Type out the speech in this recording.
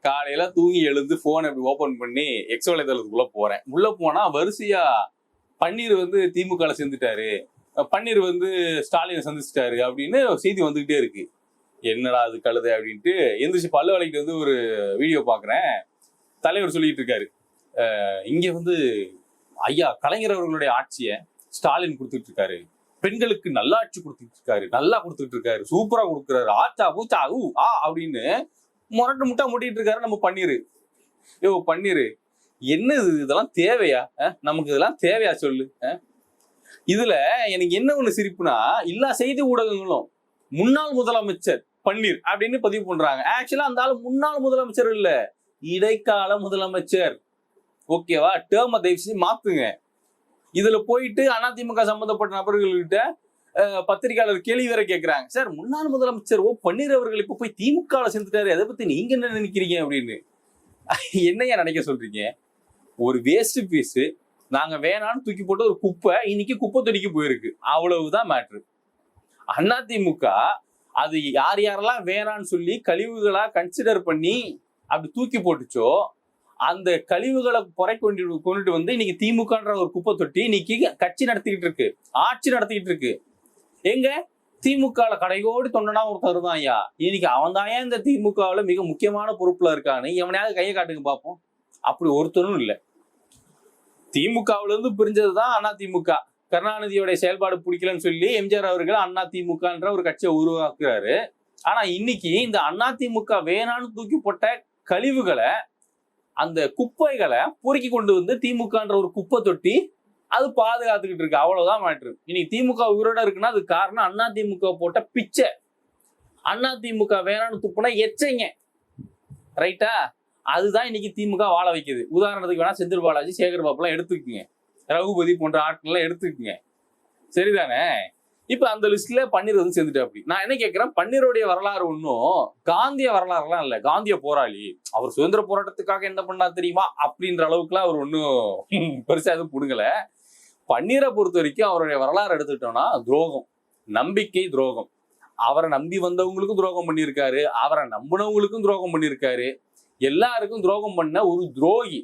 காலையில தூங்கி எழுந்து போன் அப்படி ஓபன் பண்ணி எக்ஸ் வலைதளத்துக்குள்ள போறேன். உள்ள போனா வரிசையா பன்னீர் வந்து திமுக சேர்ந்துட்டாரு, பன்னீர் வந்து ஸ்டாலினை சந்திச்சிட்டாரு அப்படின்னு செய்தி வந்துகிட்டே இருக்கு. என்னடா அது கழுதை அப்படின்ட்டு எந்திரிச்சு பல்லு வலிக்கிட்டு வந்து ஒரு வீடியோ பாக்குறேன். தலைவர் சொல்லிட்டு இருக்காரு, இங்க வந்து ஐயா கலைஞர் அவர்களுடைய ஆட்சியை ஸ்டாலின் கொடுத்துட்டு இருக்காரு, பெண்களுக்கு நல்லாட்சி கொடுத்துட்டு இருக்காரு, நல்லா கொடுத்துட்டு இருக்காரு, சூப்பரா கொடுக்குறாரு, ஆச்சா பூச்சா அப்படின்னு முரட்டு முட்டா முட்டிட்டு இருக்காரு நம்ம பன்னீர். பன்னீர் என்னது இதெல்லாம் தேவையா? நமக்கு இதெல்லாம் தேவையா சொல்லு. இதுல எனக்கு என்ன ஒண்ணு சிரிப்புனா, எல்லா செய்தி ஊடகங்களும் முன்னாள் முதலமைச்சர் பன்னீர் அப்படின்னு பதிவு பண்றாங்க. ஆக்சுவலா அந்த ஆளு முன்னாள் முதலமைச்சர் இல்ல, இடைக்கால முதலமைச்சர். ஓகேவா? டேர்ம தயவு செஞ்சு மாத்துங்க. இதுல போயிட்டு அதிமுக சம்பந்தப்பட்ட நபர்கள்கிட்ட பத்திரிகையாளர் கேள்வி வேற கேட்கிறாங்க. சார், முன்னாள் முதலமைச்சர் பன்னீர் அவர்கள் இப்ப போய் திமுக சேர்ந்துட்டாரு, அதை பத்தி நீங்க என்ன நினைக்கிறீங்க அப்படின்னு. என்னையா நினைக்க சொல்றீங்க? ஒரு வேஸ்ட் பீஸ் நாங்க வேணான்னு தூக்கி போட்டு ஒரு குப்பை இன்னைக்கு குப்பை தொடிக்கு போயிருக்கு, அவ்வளவுதான் மேட்ரு. அதிமுக அது யார் யாரெல்லாம் வேணான்னு சொல்லி கழிவுகளா கன்சிடர் பண்ணி அப்படி தூக்கி போட்டுச்சோ, அந்த கழிவுகளை கொண்டுட்டு வந்து இன்னைக்கு திமுகன்ற ஒரு குப்பை தொட்டி இன்னைக்கு கட்சி நடத்திக்கிட்டு இருக்கு, ஆட்சி நடத்திக்கிட்டு இருக்கு. எங்க திமுக கடையோடு தொண்டனா ஒருத்தர் தான் ஐயா, இன்னைக்கு அவன் தான் இந்த திமுகவுல மிக முக்கியமான பொறுப்புல இருக்கான்னு எவனையாவது கையை காட்டுங்க பார்ப்போம். அப்படி ஒருத்தரும் இல்லை. திமுகவுல இருந்து பிரிஞ்சதுதான் அதிமுக. கருணாநிதியோட செயல்பாடு பிடிக்கலன்னு சொல்லி எம்ஜிஆர் அவர்கள் அதிமுகன்ற ஒரு கட்சியை உருவாக்குறாரு. ஆனா இன்னைக்கு இந்த அதிமுக வேணான்னு தூக்கி போட்ட கழிவுகளை, அந்த குப்பைகளை பொறுக்கி கொண்டு வந்து திமுகன்ற ஒரு குப்பை தொட்டி அது பாதுகாத்துக்கிட்டு இருக்கு, அவ்வளவுதான் மேட்ரு. இன்னைக்கு திமுக உயிரோட இருக்குன்னா அது காரணம் அதிமுக போட்ட பிச்சை. அதிமுக வேணான்னு துப்புனா எச்சைங்க, ரைட்டா? அதுதான் இன்னைக்கு திமுக வாழ வைக்குது. உதாரணத்துக்கு வேணா செந்தில் பாலாஜி, சேகர் பாபுலாம் எடுத்துக்குங்க, ரகுபதி போன்ற ஆட்கள்லாம் எடுத்துக்குங்க, சரிதானே? இப்ப அந்த லிஸ்ட்ல பன்னீர் வந்து சேர்ந்துட்டு. அப்படி நான் என்ன கேட்கிறேன், பன்னீருடைய வரலாறு ஒன்றும் காந்திய வரலாறுலாம் இல்ல. காந்திய போராளி, அவர் சுதந்திர போராட்டத்துக்காக என்ன பண்ணா தெரியுமா அப்படின்ற அளவுக்குலாம் அவர் ஒன்றும் பெருசா எதுவும் புடுங்கல. பன்னீரை பொறுத்த வரைக்கும் அவருடைய வரலாறு எடுத்துக்கிட்டோம்னா துரோகம், நம்பிக்கை துரோகம். அவரை நம்பி வந்தவங்களுக்கும் துரோகம் பண்ணியிருக்காரு, அவரை நம்பினவங்களுக்கும் துரோகம் பண்ணியிருக்காரு, எல்லாருக்கும் துரோகம் பண்ண ஒரு துரோகி.